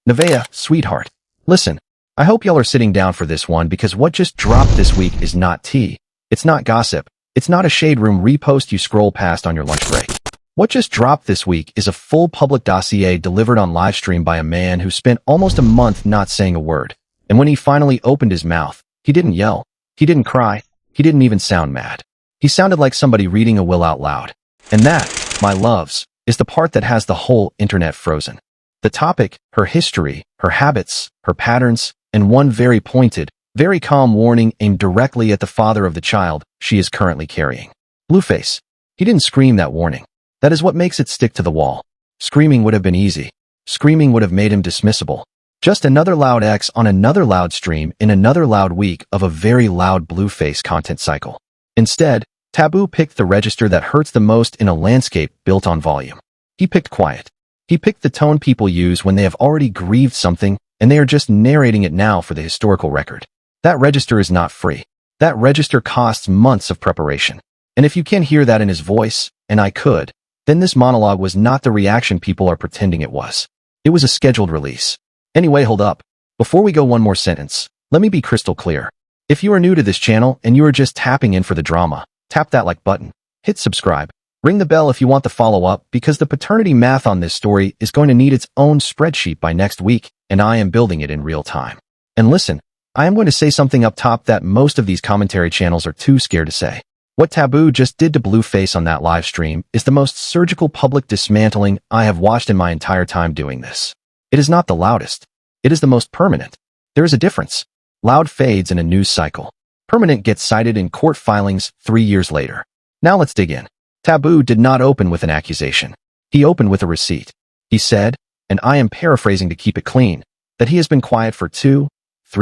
Nevaeh, sweetheart. Listen, I hope y'all are sitting down for this one because what just dropped this week is not tea. It's not gossip. It's not a shade room repost you scroll past on your lunch break. What just dropped this week is a full public dossier delivered on livestream by a man who spent almost a month not saying a word. And when he finally opened his mouth, he didn't yell. He didn't cry. He didn't even sound mad. He sounded like somebody reading a will out loud. And that, my loves, is the part that has the whole internet frozen. The topic, her history, her habits, her patterns, and one very pointed, very calm warning aimed directly at the father of the child she is currently carrying. Blueface. He didn't scream that warning. That is what makes it stick to the wall. Screaming would have been easy. Screaming would have made him dismissible. Just another loud X on another loud stream in another loud week of a very loud Blueface content cycle. Instead, Taboo picked the register that hurts the most in a landscape built on volume. He picked quiet. He picked the tone people use when they have already grieved something and they are just narrating it now for the historical record. That register is not free. That register costs months of preparation. And if you can't hear that in his voice, and I could, then this monologue was not the reaction people are pretending it was. It was a scheduled release. Anyway, hold up. Before we go one more sentence, let me be crystal clear. If you are new to this channel and you are just tapping in for the drama, tap that like button, hit subscribe, ring the bell if you want the follow-up because the paternity math on this story is going to need its own spreadsheet by next week, and I am building it in real time. And listen, I am going to say something up top that most of these commentary channels are too scared to say. What Taboo just did to Blueface on that live stream is the most surgical public dismantling I have watched in my entire time doing this. It is not the loudest. It is the most permanent. There is a difference. Loud fades in a news cycle. Permanent gets cited in court filings 3 years later. Now let's dig in. Taboo did not open with an accusation. He opened with a receipt. He said, and I am paraphrasing to keep it clean, that he has been quiet for 2-3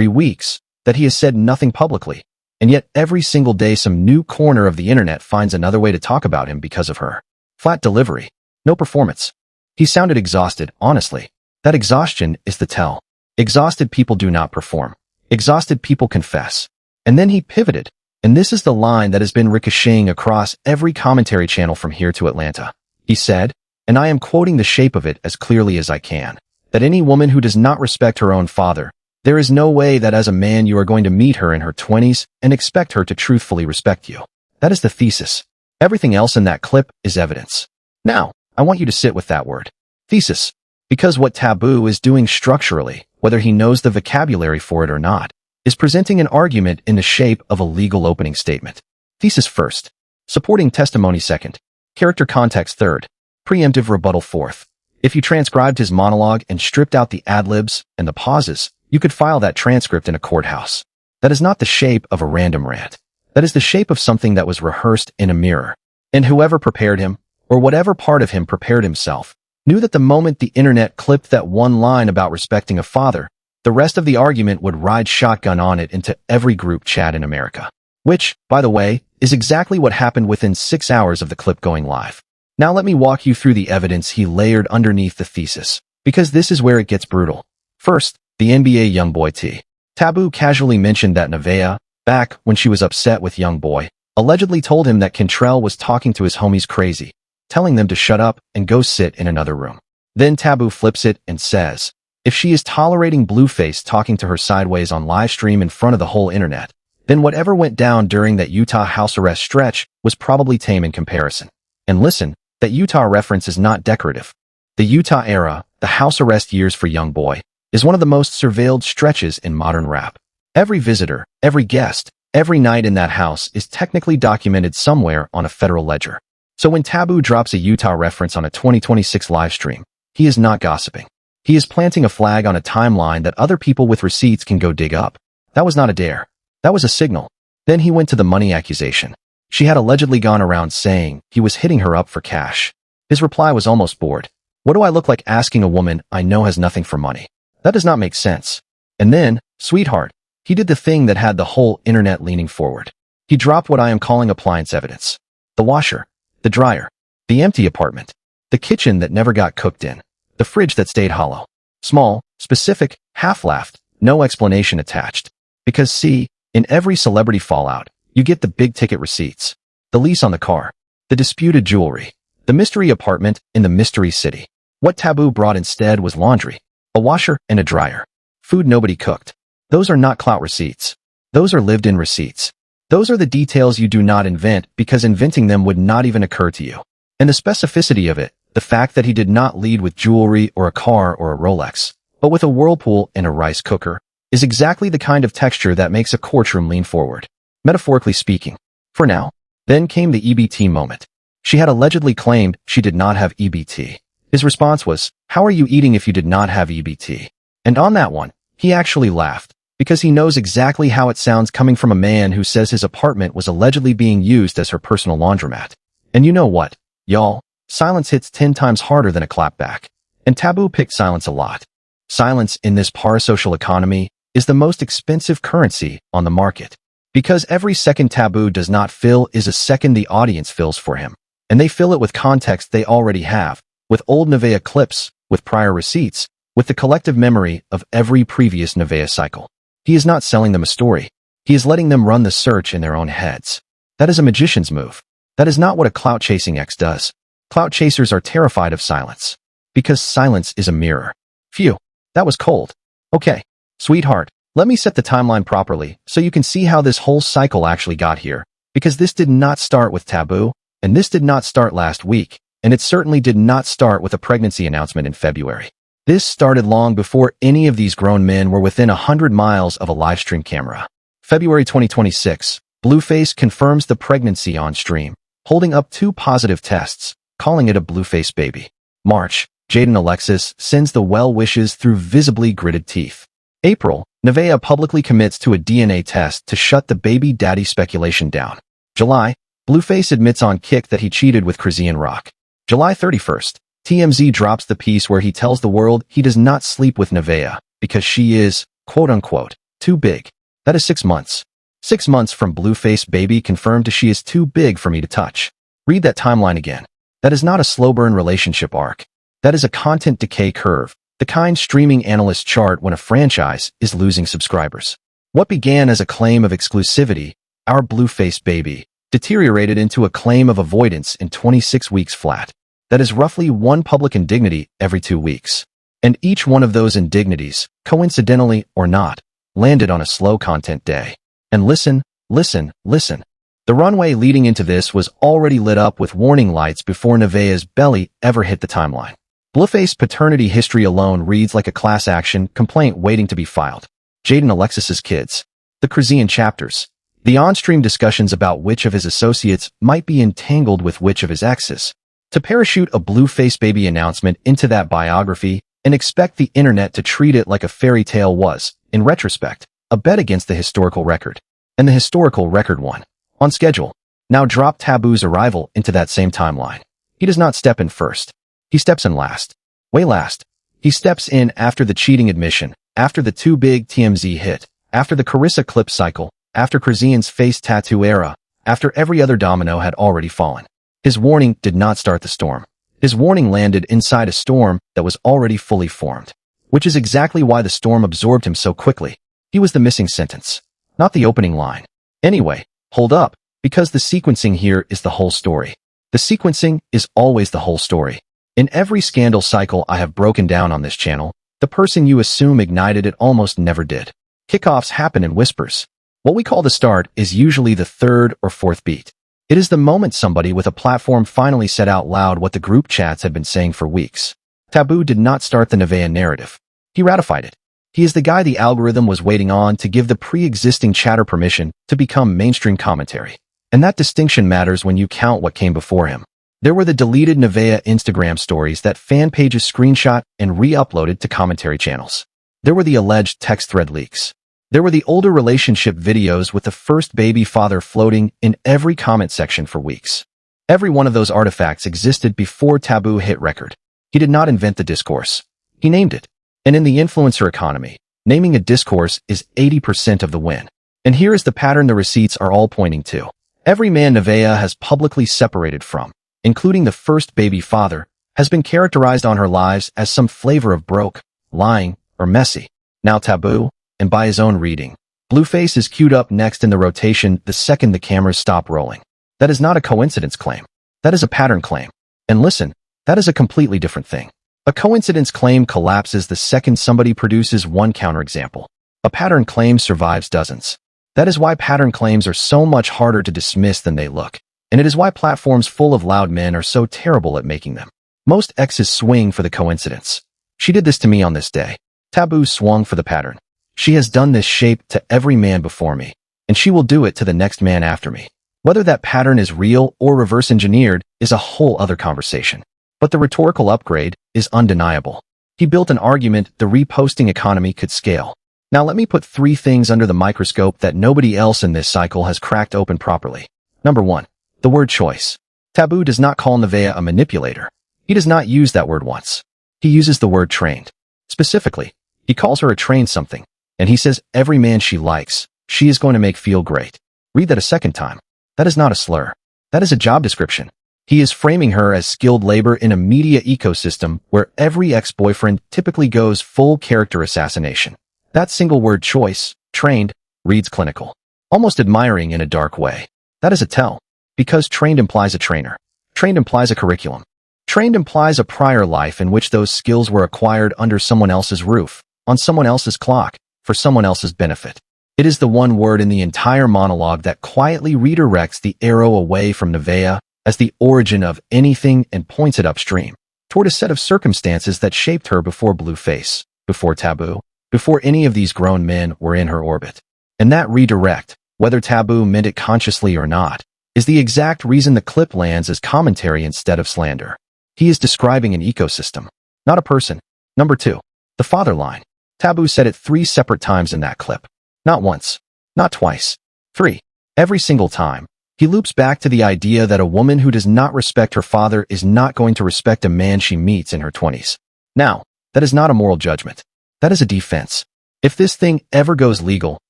weeks, that he has said nothing publicly, and yet every single day some new corner of the internet finds another way to talk about him because of her. Flat delivery. No performance. He sounded exhausted, honestly. That exhaustion is the tell. Exhausted people do not perform. Exhausted people confess. And then he pivoted, and this is the line that has been ricocheting across every commentary channel from here to Atlanta. He said, and I am quoting the shape of it as clearly as I can, that any woman who does not respect her own father, there is no way that as a man you are going to meet her in her 20s and expect her to truthfully respect you. That is the thesis. Everything else in that clip is evidence. Now, I want you to sit with that word. Thesis. Because what Taboo is doing structurally, whether he knows the vocabulary for it or not, is presenting an argument in the shape of a legal opening statement. Thesis first. Supporting testimony second. Character context third. Preemptive rebuttal fourth. If you transcribed his monologue and stripped out the ad-libs and the pauses, you could file that transcript in a courthouse. That is not the shape of a random rant. That is the shape of something that was rehearsed in a mirror. And whoever prepared him, or whatever part of him prepared himself, knew that the moment the internet clipped that one line about respecting a father, the rest of the argument would ride shotgun on it into every group chat in America. Which, by the way, is exactly what happened within 6 hours of the clip going live. Now let me walk you through the evidence he layered underneath the thesis, because this is where it gets brutal. First, the NBA YoungBoy T. Taboo casually mentioned that Nevaeh, back when she was upset with YoungBoy, allegedly told him that Cantrell was talking to his homies crazy, telling them to shut up and go sit in another room. Then Taboo flips it and says, if she is tolerating Blueface talking to her sideways on live stream in front of the whole internet, then whatever went down during that Utah house arrest stretch was probably tame in comparison. And listen, that Utah reference is not decorative. The Utah era, the house arrest years for YoungBoy, is one of the most surveilled stretches in modern rap. Every visitor, every guest, every night in that house is technically documented somewhere on a federal ledger. So when Taboo drops a Utah reference on a 2026 live stream, he is not gossiping. He is planting a flag on a timeline that other people with receipts can go dig up. That was not a dare. That was a signal. Then he went to the money accusation. She had allegedly gone around saying he was hitting her up for cash. His reply was almost bored. What do I look like asking a woman I know has nothing for money? That does not make sense. And then, sweetheart, he did the thing that had the whole internet leaning forward. He dropped what I am calling appliance evidence. The washer, the dryer, the empty apartment, the kitchen that never got cooked in, the fridge that stayed hollow. Small, specific, half-laughed, no explanation attached. Because see, in every celebrity fallout, you get the big-ticket receipts, the lease on the car, the disputed jewelry, the mystery apartment in the mystery city. What Taboo brought instead was laundry. A washer and a dryer. Food nobody cooked. Those are not clout receipts. Those are lived-in receipts. Those are the details you do not invent because inventing them would not even occur to you. And the specificity of it, the fact that he did not lead with jewelry or a car or a Rolex, but with a whirlpool and a rice cooker, is exactly the kind of texture that makes a courtroom lean forward. Metaphorically speaking. For now. Then came the EBT moment. She had allegedly claimed she did not have EBT. His response was, "How are you eating if you did not have EBT?" And on that one, he actually laughed, because he knows exactly how it sounds coming from a man who says his apartment was allegedly being used as her personal laundromat. And you know what, y'all? Silence hits 10 times harder than a clapback. And Taboo picked silence a lot. Silence in this parasocial economy is the most expensive currency on the market. Because every second Taboo does not fill is a second the audience fills for him. And they fill it with context they already have, with old Nevaeh clips, with prior receipts, with the collective memory of every previous Nevaeh cycle. He is not selling them a story. He is letting them run the search in their own heads. That is a magician's move. That is not what a clout-chasing ex does. Clout chasers are terrified of silence. Because silence is a mirror. Phew, that was cold. Okay, sweetheart, let me set the timeline properly so you can see how this whole cycle actually got here. Because this did not start with Taboo, and this did not start last week, and it certainly did not start with a pregnancy announcement in February. This started long before any of these grown men were within 100 miles of a livestream camera. February 2026, Blueface confirms the pregnancy on stream, holding up 2 positive tests, calling it a Blueface baby. March, Jaden Alexis sends the well wishes through visibly gritted teeth. April, Nevaeh publicly commits to a DNA test to shut the baby daddy speculation down. July, Blueface admits on Kick that he cheated with Chrisian Rock. July 31st, TMZ drops the piece where he tells the world he does not sleep with Nevaeh because she is, quote-unquote, too big. That is 6 months. 6 months from Blueface baby confirmed to she is too big for me to touch. Read that timeline again. That is not a slow burn relationship arc. That is a content decay curve, the kind streaming analysts chart when a franchise is losing subscribers. What began as a claim of exclusivity, our Blueface baby, deteriorated into a claim of avoidance in 26 weeks flat. That is roughly 1 public indignity every 2 weeks. And each one of those indignities, coincidentally or not, landed on a slow content day. And listen. The runway leading into this was already lit up with warning lights before Nevaeh's belly ever hit the timeline. Blueface paternity history alone reads like a class action complaint waiting to be filed. Jaden Alexis's kids. The Chrisian chapters. The on-stream discussions about which of his associates might be entangled with which of his exes. To parachute a Blueface baby announcement into that biography and expect the internet to treat it like a fairy tale was, in retrospect, a bet against the historical record. And the historical record won. On schedule. Now drop Taboo's arrival into that same timeline. He does not step in first. He steps in last. Way last. He steps in after the cheating admission, after the too big TMZ hit, after the Carissa clip cycle, after Chrisian's face tattoo era, after every other domino had already fallen. His warning did not start the storm. His warning landed inside a storm that was already fully formed. Which is exactly why the storm absorbed him so quickly. He was the missing sentence, not the opening line. Anyway, hold up, because the sequencing here is the whole story. The sequencing is always the whole story. In every scandal cycle I have broken down on this channel, the person you assume ignited it almost never did. Kickoffs happen in whispers. What we call the start is usually the 3rd or 4th beat. It is the moment somebody with a platform finally said out loud what the group chats had been saying for weeks. Taboo did not start the Nevaeh narrative. He ratified it. He is the guy the algorithm was waiting on to give the pre-existing chatter permission to become mainstream commentary. And that distinction matters when you count what came before him. There were the deleted Nevaeh Instagram stories that fan pages screenshot and re-uploaded to commentary channels. There were the alleged text thread leaks. There were the older relationship videos with the first baby father floating in every comment section for weeks. Every one of those artifacts existed before Taboo hit record. He did not invent the discourse. He named it. And in the influencer economy, naming a discourse is 80% of the win. And here is the pattern the receipts are all pointing to. Every man Nevaeh has publicly separated from, including the first baby father, has been characterized on her lives as some flavor of broke, lying, or messy. Now Taboo, and by his own reading, Blueface is queued up next in the rotation the second the cameras stop rolling. That is not a coincidence claim. That is a pattern claim. And listen, that is a completely different thing. A coincidence claim collapses the second somebody produces one counterexample. A pattern claim survives dozens. That is why pattern claims are so much harder to dismiss than they look, and it is why platforms full of loud men are so terrible at making them. Most exes swing for the coincidence. She did this to me on this day. Taboo swung for the pattern. She has done this shape to every man before me, and she will do it to the next man after me. Whether that pattern is real or reverse engineered is a whole other conversation. But the rhetorical upgrade is undeniable. He built an argument the reposting economy could scale. Now let me put 3 things under the microscope that nobody else in this cycle has cracked open properly. Number 1. The word choice. Taboo does not call Nevaeh a manipulator. He does not use that word once. He uses the word trained. Specifically, he calls her a trained something, and he says every man she likes, she is going to make feel great. Read that a second time. That is not a slur. That is a job description. He is framing her as skilled labor in a media ecosystem where every ex-boyfriend typically goes full character assassination. That single word choice, trained, reads clinical, almost admiring in a dark way. That is a tell, because trained implies a trainer. Trained implies a curriculum. Trained implies a prior life in which those skills were acquired under someone else's roof, on someone else's clock, for someone else's benefit. It is the one word in the entire monologue that quietly redirects the arrow away from Nevaeh as the origin of anything and points it upstream, toward a set of circumstances that shaped her before Blueface, before Taboo, before any of these grown men were in her orbit. And that redirect, whether Taboo meant it consciously or not, is the exact reason the clip lands as commentary instead of slander. He is describing an ecosystem, not a person. Number 2. The father line. Taboo said it 3 separate times in that clip. Not once. Not twice. 3. Every single time. He loops back to the idea that a woman who does not respect her father is not going to respect a man she meets in her 20s. Now, that is not a moral judgment. That is a defense. If this thing ever goes legal,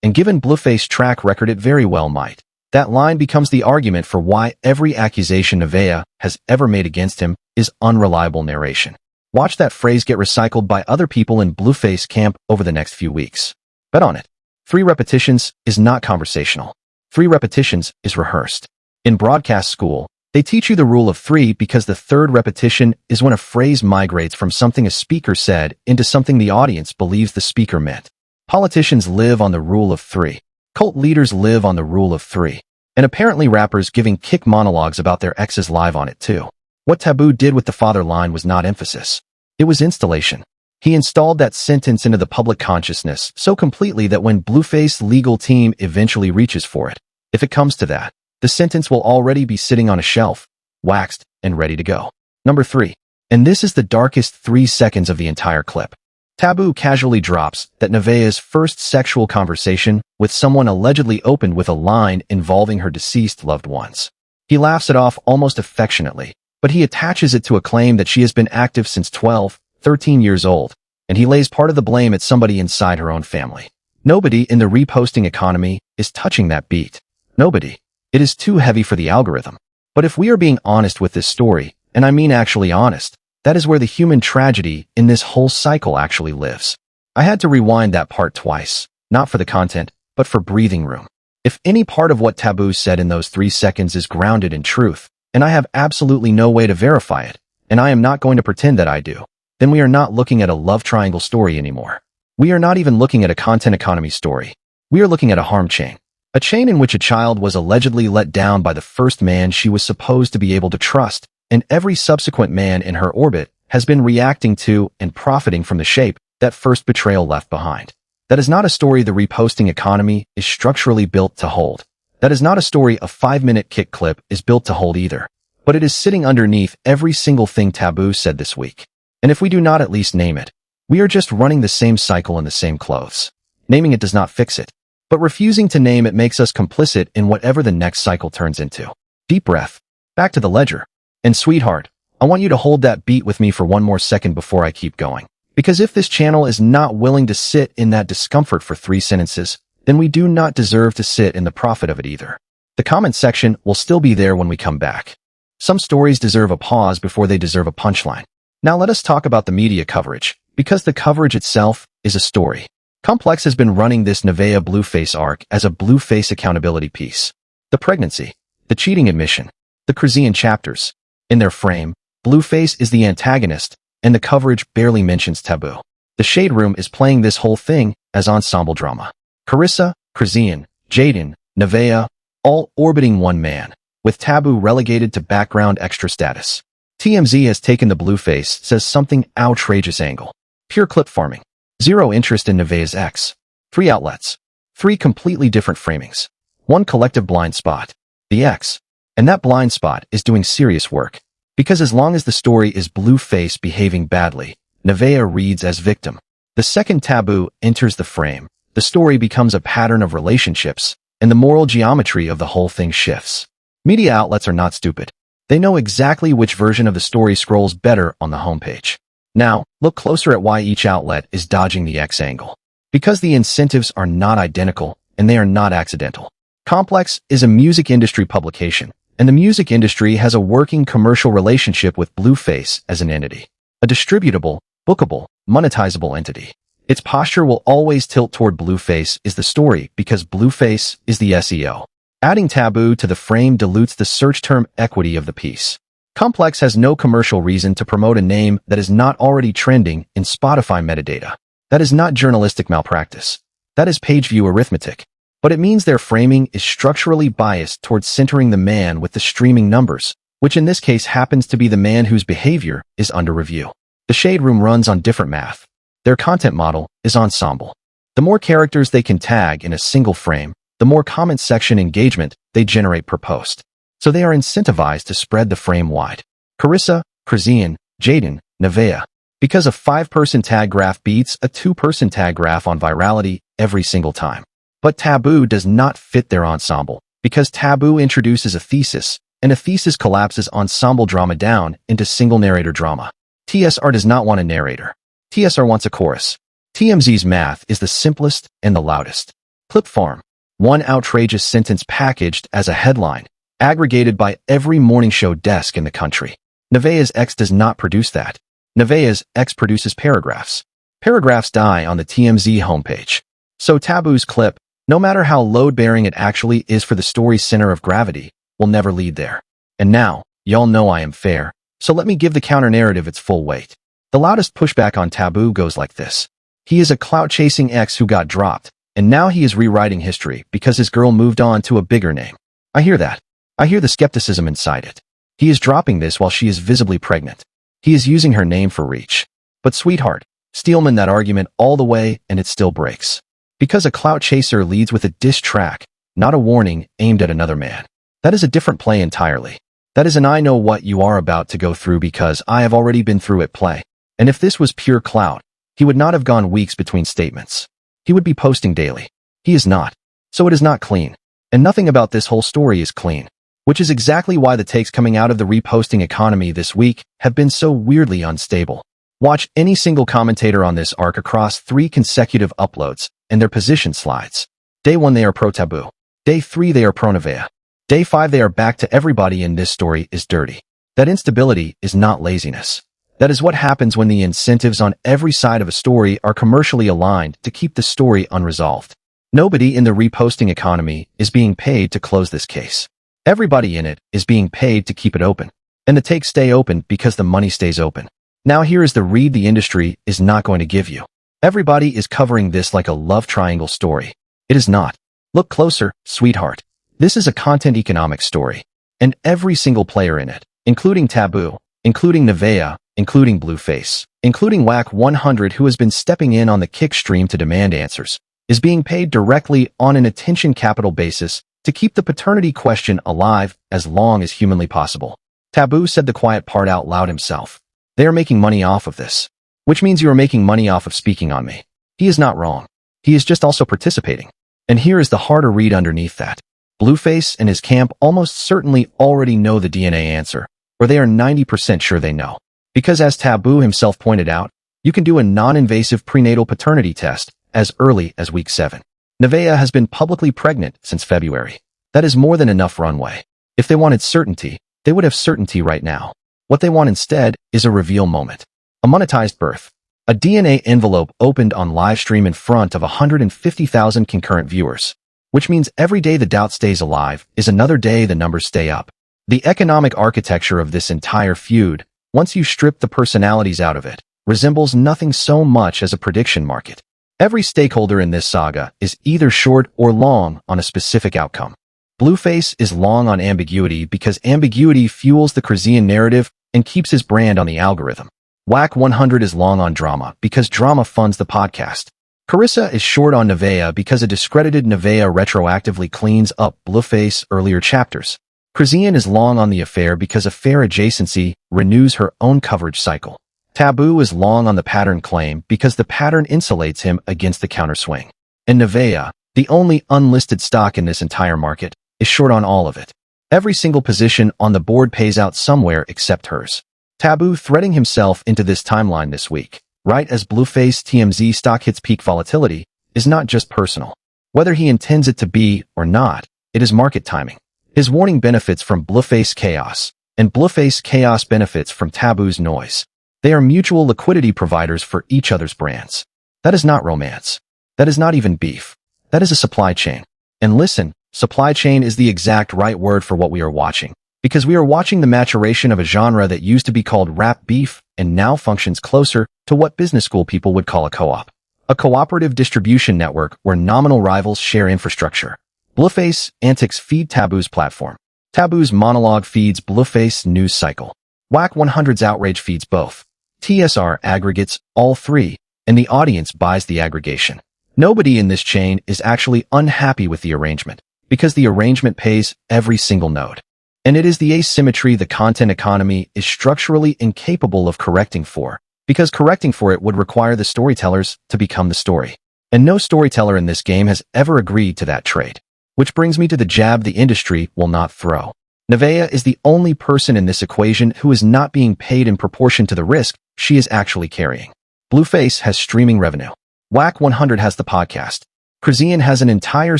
and given Blueface's track record it very well might, that line becomes the argument for why every accusation Nevaeh has ever made against him is unreliable narration. Watch that phrase get recycled by other people in Blueface camp over the next few weeks. Bet on it. 3 repetitions is not conversational. 3 repetitions is rehearsed. In broadcast school, they teach you the rule of 3 because the 3rd repetition is when a phrase migrates from something a speaker said into something the audience believes the speaker meant. Politicians live on the rule of 3. Cult leaders live on the rule of 3. And apparently rappers giving kick monologues about their exes live on it too. What Taboo did with the father line was not emphasis. It was installation. He installed that sentence into the public consciousness so completely that when Blueface's legal team eventually reaches for it, if it comes to that, the sentence will already be sitting on a shelf, waxed, and ready to go. Number 3. And this is the darkest 3 seconds of the entire clip. Taboo casually drops that Nevaeh's first sexual conversation with someone allegedly opened with a line involving her deceased loved ones. He laughs it off almost affectionately, but he attaches it to a claim that she has been active since 12, 13 years old, and he lays part of the blame at somebody inside her own family. Nobody in the reposting economy is touching that beat. Nobody. It is too heavy for the algorithm. But if we are being honest with this story, and I mean actually honest, that is where the human tragedy in this whole cycle actually lives. I had to rewind that part twice, not for the content, but for breathing room. If any part of what Taboo said in those 3 seconds is grounded in truth, and I have absolutely no way to verify it, and I am not going to pretend that I do, then we are not looking at a love triangle story anymore. We are not even looking at a content economy story. We are looking at a harm chain. A chain in which a child was allegedly let down by the first man she was supposed to be able to trust, and every subsequent man in her orbit has been reacting to and profiting from the shape that first betrayal left behind. That is not a story the reposting economy is structurally built to hold. That is not a story a 5-minute kick clip is built to hold either. But it is sitting underneath every single thing Taboo said this week. And if we do not at least name it, we are just running the same cycle in the same clothes. Naming it does not fix it. But refusing to name it makes us complicit in whatever the next cycle turns into. Deep breath. Back to the ledger. And sweetheart, I want you to hold that beat with me for one more second before I keep going. Because if this channel is not willing to sit in that discomfort for 3 sentences, then we do not deserve to sit in the profit of it either. The comment section will still be there when we come back. Some stories deserve a pause before they deserve a punchline. Now let us talk about the media coverage, because the coverage itself is a story. Complex has been running this Nevaeh Blueface arc as a Blueface accountability piece. The pregnancy, the cheating admission, the Krasian chapters. In their frame, Blueface is the antagonist, and the coverage barely mentions Taboo. The Shade Room is playing this whole thing as ensemble drama. Carissa, Krazian, Jaden, Nevaeh, all orbiting one man, with Taboo relegated to background extra status. TMZ has taken the Blueface says something outrageous angle. Pure clip farming. Zero interest in Nevaeh's ex. 3 outlets. 3 completely different framings. 1 collective blind spot. The ex. And that blind spot is doing serious work. Because as long as the story is Blueface behaving badly, Nevaeh reads as victim. The second Taboo enters the frame, the story becomes a pattern of relationships, and the moral geometry of the whole thing shifts. Media outlets are not stupid. They know exactly which version of the story scrolls better on the homepage. Now, look closer at why each outlet is dodging the X angle. Because the incentives are not identical, and they are not accidental. Complex is a music industry publication, and the music industry has a working commercial relationship with Blueface as an entity. A distributable, bookable, monetizable entity. Its posture will always tilt toward Blueface is the story because Blueface is the SEO. Adding Taboo to the frame dilutes the search term equity of the piece. Complex has no commercial reason to promote a name that is not already trending in Spotify metadata. That is not journalistic malpractice. That is page view arithmetic. But it means their framing is structurally biased towards centering the man with the streaming numbers, which in this case happens to be the man whose behavior is under review. The Shade Room runs on different math. Their content model is ensemble. The more characters they can tag in a single frame, the more comment section engagement they generate per post. So they are incentivized to spread the frame wide. Carissa, Krazian, Jaden, Nevaeh. Because a 5-person tag graph beats a 2-person tag graph on virality every single time. But Taboo does not fit their ensemble, because Taboo introduces a thesis, and a thesis collapses ensemble drama down into single narrator drama. TSR does not want a narrator. TSR wants a chorus. TMZ's math is the simplest and the loudest. Clip farm. 1 outrageous sentence packaged as a headline, aggregated by every morning show desk in the country. Nevaeh's ex does not produce that. Nevaeh's ex produces paragraphs. Paragraphs die on the TMZ homepage. So Taboo's clip, no matter how load-bearing it actually is for the story's center of gravity, will never lead there. And now, y'all know I am fair, so let me give the counter-narrative its full weight. The loudest pushback on Taboo goes like this. He is a clout-chasing ex who got dropped, and now he is rewriting history because his girl moved on to a bigger name. I hear that. I hear the skepticism inside it. He is dropping this while she is visibly pregnant. He is using her name for reach. But sweetheart, Steelman that argument all the way and it still breaks. Because a clout chaser leads with a diss track, not a warning aimed at another man. That is a different play entirely. That is an I know what you are about to go through because I have already been through it play. And if this was pure clout, he would not have gone weeks between statements. He would be posting daily. He is not. So it is not clean. And nothing about this whole story is clean. Which is exactly why the takes coming out of the reposting economy this week have been so weirdly unstable. Watch any single commentator on this arc across 3 consecutive uploads, and their position slides. Day 1 they are pro-Taboo. Day 3 they are pro-Nevaeh. Day 5 they are back to everybody in this story is dirty. That instability is not laziness. That is what happens when the incentives on every side of a story are commercially aligned to keep the story unresolved. Nobody in the reposting economy is being paid to close this case. Everybody in it is being paid to keep it open. And the takes stay open because the money stays open. Now here is the read the industry is not going to give you. Everybody is covering this like a love triangle story. It is not. Look closer, sweetheart. This is a content economics story. And every single player in it, including Taboo, including Nevaeh, including Blueface, including Wack 100 who has been stepping in on the kick stream to demand answers, is being paid directly on an attention capital basis to keep the paternity question alive as long as humanly possible. Taboo said the quiet part out loud himself. They are making money off of this. Which means you are making money off of speaking on me. He is not wrong. He is just also participating. And here is the harder read underneath that. Blueface and his camp almost certainly already know the DNA answer, or they are 90% sure they know. Because as Taboo himself pointed out, you can do a non-invasive prenatal paternity test as early as week 7. Nevaeh has been publicly pregnant since February. That is more than enough runway. If they wanted certainty, they would have certainty right now. What they want instead is a reveal moment. A monetized birth. A DNA envelope opened on livestream in front of 150,000 concurrent viewers. Which means every day the doubt stays alive is another day the numbers stay up. The economic architecture of this entire feud once you strip the personalities out of it, resembles nothing so much as a prediction market. Every stakeholder in this saga is either short or long on a specific outcome. Blueface is long on ambiguity because ambiguity fuels the Krasian narrative and keeps his brand on the algorithm. Wack 100 is long on drama because drama funds the podcast. Carissa is short on Nevaeh because a discredited Nevaeh retroactively cleans up Blueface earlier chapters. Krasian is long on the affair because affair adjacency renews her own coverage cycle. Taboo is long on the pattern claim because the pattern insulates him against the counterswing. And Nevaeh, the only unlisted stock in this entire market, is short on all of it. Every single position on the board pays out somewhere except hers. Taboo threading himself into this timeline this week, right as Blueface TMZ stock hits peak volatility, is not just personal. Whether he intends it to be or not, it is market timing. His warning benefits from Blueface chaos, and Blueface chaos benefits from Taboo's noise. They are mutual liquidity providers for each other's brands. That is not romance. That is not even beef. That is a supply chain. And listen, supply chain is the exact right word for what we are watching, because we are watching the maturation of a genre that used to be called rap beef and now functions closer to what business school people would call a co-op. A cooperative distribution network where nominal rivals share infrastructure. Blueface antics feed Taboo's platform. Taboo's monologue feeds Blueface news cycle. Wack 100's outrage feeds both. TSR aggregates all three, and the audience buys the aggregation. Nobody in this chain is actually unhappy with the arrangement, because the arrangement pays every single node. And it is the asymmetry the content economy is structurally incapable of correcting for, because correcting for it would require the storytellers to become the story. And no storyteller in this game has ever agreed to that trade. Which brings me to the jab the industry will not throw. Nevaeh is the only person in this equation who is not being paid in proportion to the risk she is actually carrying. Blueface has streaming revenue. Wack 100 has the podcast. Krasian has an entire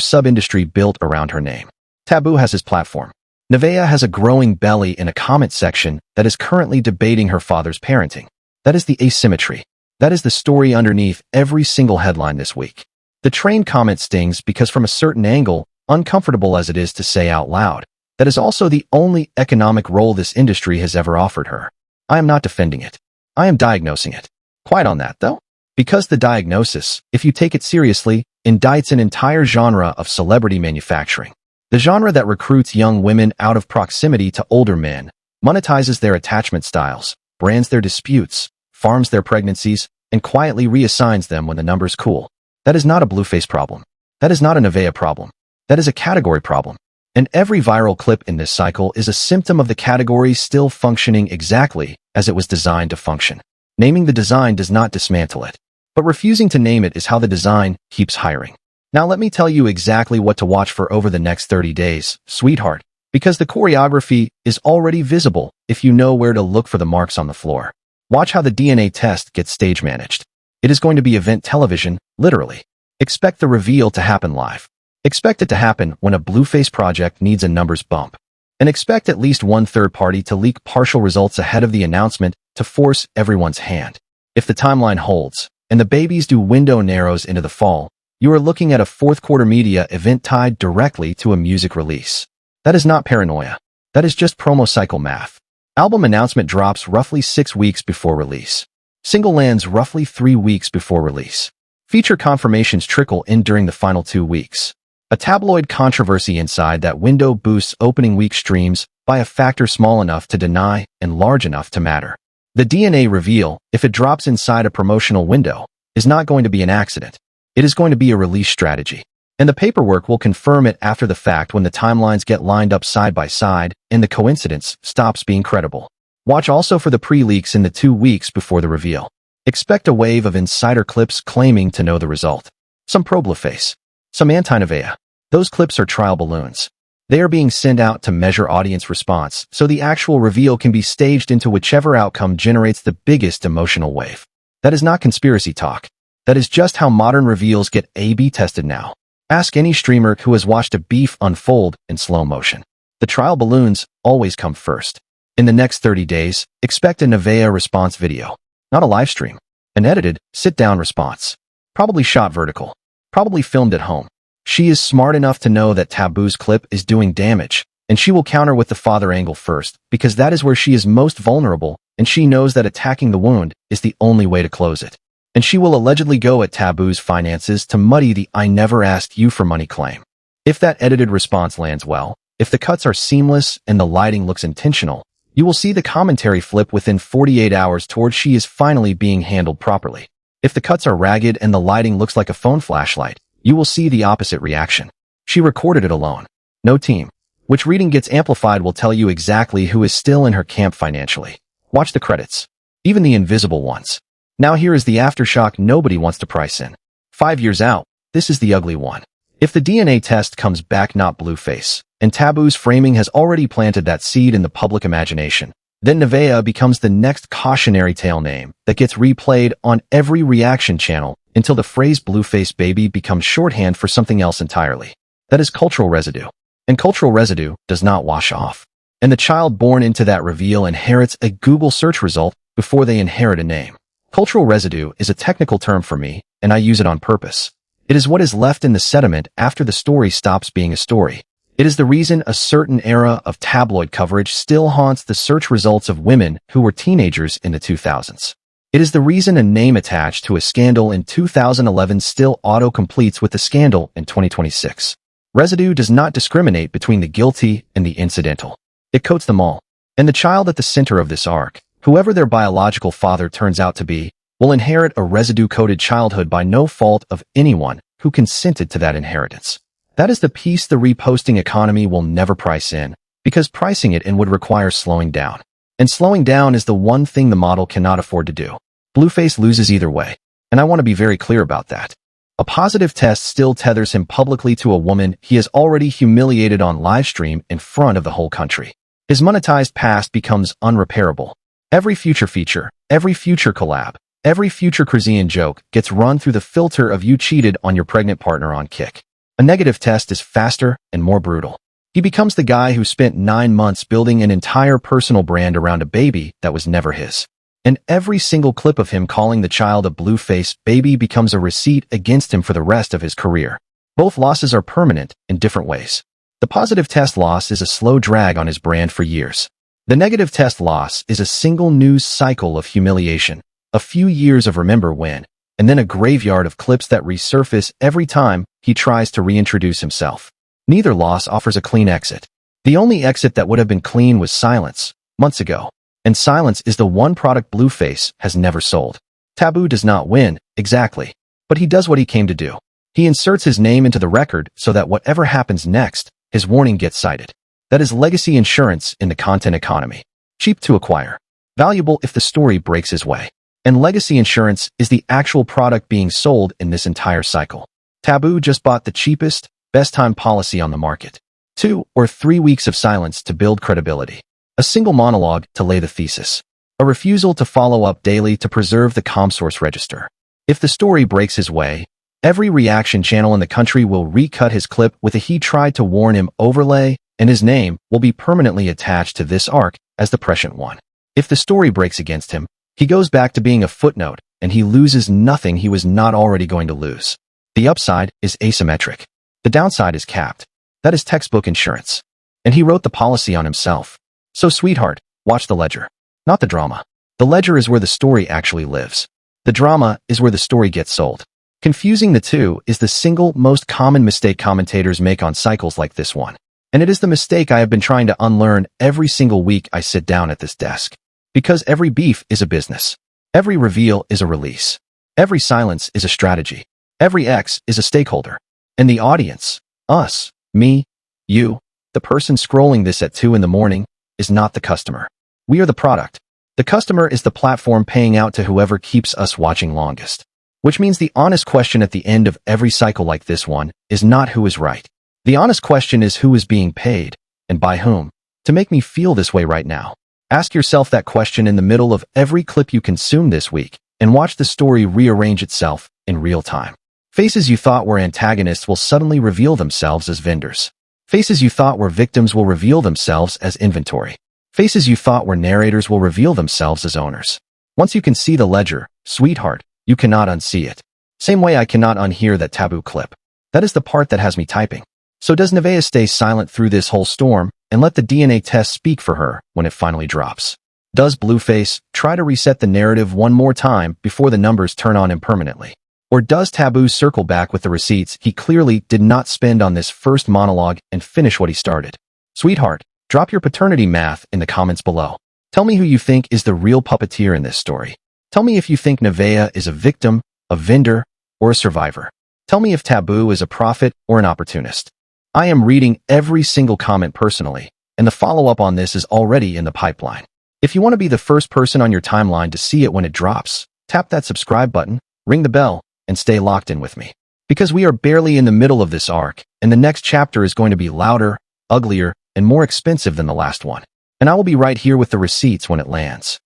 sub-industry built around her name. Taboo has his platform. Nevaeh has a growing belly in a comment section that is currently debating her father's parenting. That is the asymmetry. That is the story underneath every single headline this week. The train comment stings because from a certain angle, uncomfortable as it is to say out loud, that is also the only economic role this industry has ever offered her. I am not defending it. I am diagnosing it. Quite on that, though. Because the diagnosis, if you take it seriously, indicts an entire genre of celebrity manufacturing. The genre that recruits young women out of proximity to older men, monetizes their attachment styles, brands their disputes, farms their pregnancies, and quietly reassigns them when the numbers cool. That is not a Blueface problem. That is not a Nevaeh problem. That is a category problem. And every viral clip in this cycle is a symptom of the category still functioning exactly as it was designed to function. Naming the design does not dismantle it, but refusing to name it is how the design keeps hiring. Now let me tell you exactly what to watch for over the next 30 days, sweetheart, because the choreography is already visible if you know where to look for the marks on the floor. Watch how the DNA test gets stage managed. It is going to be event television, literally. Expect the reveal to happen live. Expect it to happen when a Blueface project needs a numbers bump. And expect at least one third party to leak partial results ahead of the announcement to force everyone's hand. If the timeline holds, and the babies do window narrows into the fall, you are looking at a fourth quarter media event tied directly to a music release. That is not paranoia. That is just promo cycle math. Album announcement drops roughly 6 weeks before release. Single lands roughly 3 weeks before release. Feature confirmations trickle in during the final 2 weeks. A tabloid controversy inside that window boosts opening week streams by a factor small enough to deny and large enough to matter. The DNA reveal, if it drops inside a promotional window, is not going to be an accident. It is going to be a release strategy. And the paperwork will confirm it after the fact when the timelines get lined up side by side and the coincidence stops being credible. Watch also for the pre-leaks in the 2 weeks before the reveal. Expect a wave of insider clips claiming to know the result. Some pro-Blueface. Some anti-Nevaeh. Those clips are trial balloons. They are being sent out to measure audience response, so the actual reveal can be staged into whichever outcome generates the biggest emotional wave. That is not conspiracy talk. That is just how modern reveals get A/B tested now. Ask any streamer who has watched a beef unfold in slow motion. The trial balloons always come first. In the next 30 days, expect a Nevaeh response video. Not a live stream. An edited, sit-down response. Probably shot vertical. Probably filmed at home. She is smart enough to know that Taboo's clip is doing damage, And she will counter with the father angle first, because that is where she is most vulnerable, and she knows that attacking the wound is the only way to close it. And she will allegedly go at Taboo's finances to muddy the "I never asked you for money" claim. If that edited response lands well, if the cuts are seamless and the lighting looks intentional, you will see the commentary flip within 48 hours towards she is finally being handled properly. If the cuts are ragged and the lighting looks like a phone flashlight, you will see the opposite reaction. She recorded it alone. No team. Which reading gets amplified will tell you exactly who is still in her camp financially. Watch the credits. Even the invisible ones. Now here is the aftershock nobody wants to price in. 5 years out, this is the ugly one. If the DNA test comes back not Blueface, and Taboo's framing has already planted that seed in the public imagination, then Nevaeh becomes the next cautionary tale name that gets replayed on every reaction channel until the phrase Blueface baby becomes shorthand for something else entirely. That is cultural residue. And cultural residue does not wash off. And the child born into that reveal inherits a Google search result before they inherit a name. Cultural residue is a technical term for me, and I use it on purpose. It is what is left in the sediment after the story stops being a story. It is the reason a certain era of tabloid coverage still haunts the search results of women who were teenagers in the 2000s. It is the reason a name attached to a scandal in 2011 still auto-completes with the scandal in 2026. Residue does not discriminate between the guilty and the incidental. It coats them all. And the child at the center of this arc, whoever their biological father turns out to be, will inherit a residue-coated childhood by no fault of anyone who consented to that inheritance. That is the piece the reposting economy will never price in, because pricing it in would require slowing down. And slowing down is the one thing the model cannot afford to do. Blueface loses either way, and I want to be very clear about that. A positive test still tethers him publicly to a woman he has already humiliated on livestream in front of the whole country. His monetized past becomes unrepairable. Every future feature, every future collab, every future Krasian joke gets run through the filter of "you cheated on your pregnant partner" on Kick. A negative test is faster and more brutal. He becomes the guy who spent 9 months building an entire personal brand around a baby that was never his. And every single clip of him calling the child a Blueface baby becomes a receipt against him for the rest of his career. Both losses are permanent in different ways. The positive test loss is a slow drag on his brand for years. The negative test loss is a single news cycle of humiliation, a few years of remember when, and then a graveyard of clips that resurface every time he tries to reintroduce himself. Neither loss offers a clean exit. The only exit that would have been clean was silence, months ago. And silence is the one product Blueface has never sold. Taboo does not win, exactly. But he does what he came to do. He inserts his name into the record so that whatever happens next, his warning gets cited. That is legacy insurance in the content economy. Cheap to acquire. Valuable if the story breaks his way. And legacy insurance is the actual product being sold in this entire cycle. Taboo just bought the cheapest, best time policy on the market. 2 or 3 weeks of silence to build credibility. A single monologue to lay the thesis. A refusal to follow up daily to preserve the ComSource register. If the story breaks his way, every reaction channel in the country will recut his clip with a "he tried to warn him" overlay, and his name will be permanently attached to this arc as the prescient one. If the story breaks against him, he goes back to being a footnote, and he loses nothing he was not already going to lose. The upside is asymmetric. The downside is capped. That is textbook insurance. And he wrote the policy on himself. So sweetheart, watch the ledger. Not the drama. The ledger is where the story actually lives. The drama is where the story gets sold. Confusing the two is the single most common mistake commentators make on cycles like this one. And it is the mistake I have been trying to unlearn every single week I sit down at this desk. Because every beef is a business. Every reveal is a release. Every silence is a strategy. Every X is a stakeholder. And the audience, us, me, you, the person scrolling this at 2 in the morning, is not the customer. We are the product. The customer is the platform paying out to whoever keeps us watching longest. Which means the honest question at the end of every cycle like this one is not who is right. The honest question is who is being paid, and by whom, to make me feel this way right now. Ask yourself that question in the middle of every clip you consume this week, and watch the story rearrange itself in real time. Faces you thought were antagonists will suddenly reveal themselves as vendors. Faces you thought were victims will reveal themselves as inventory. Faces you thought were narrators will reveal themselves as owners. Once you can see the ledger, sweetheart, you cannot unsee it. Same way I cannot unhear that Taboo clip. That is the part that has me typing. So does Nevaeh stay silent through this whole storm and let the DNA test speak for her when it finally drops. Does Blueface try to reset the narrative one more time before the numbers turn on him permanently? Or does Taboo circle back with the receipts he clearly did not spend on this first monologue and finish what he started? Sweetheart, drop your paternity math in the comments below. Tell me who you think is the real puppeteer in this story. Tell me if you think Nevaeh is a victim, a vendor, or a survivor. Tell me if Taboo is a prophet or an opportunist. I am reading every single comment personally, and the follow-up on this is already in the pipeline. If you want to be the first person on your timeline to see it when it drops, tap that subscribe button, ring the bell, and stay locked in with me. Because we are barely in the middle of this arc, and the next chapter is going to be louder, uglier, and more expensive than the last one. And I will be right here with the receipts when it lands.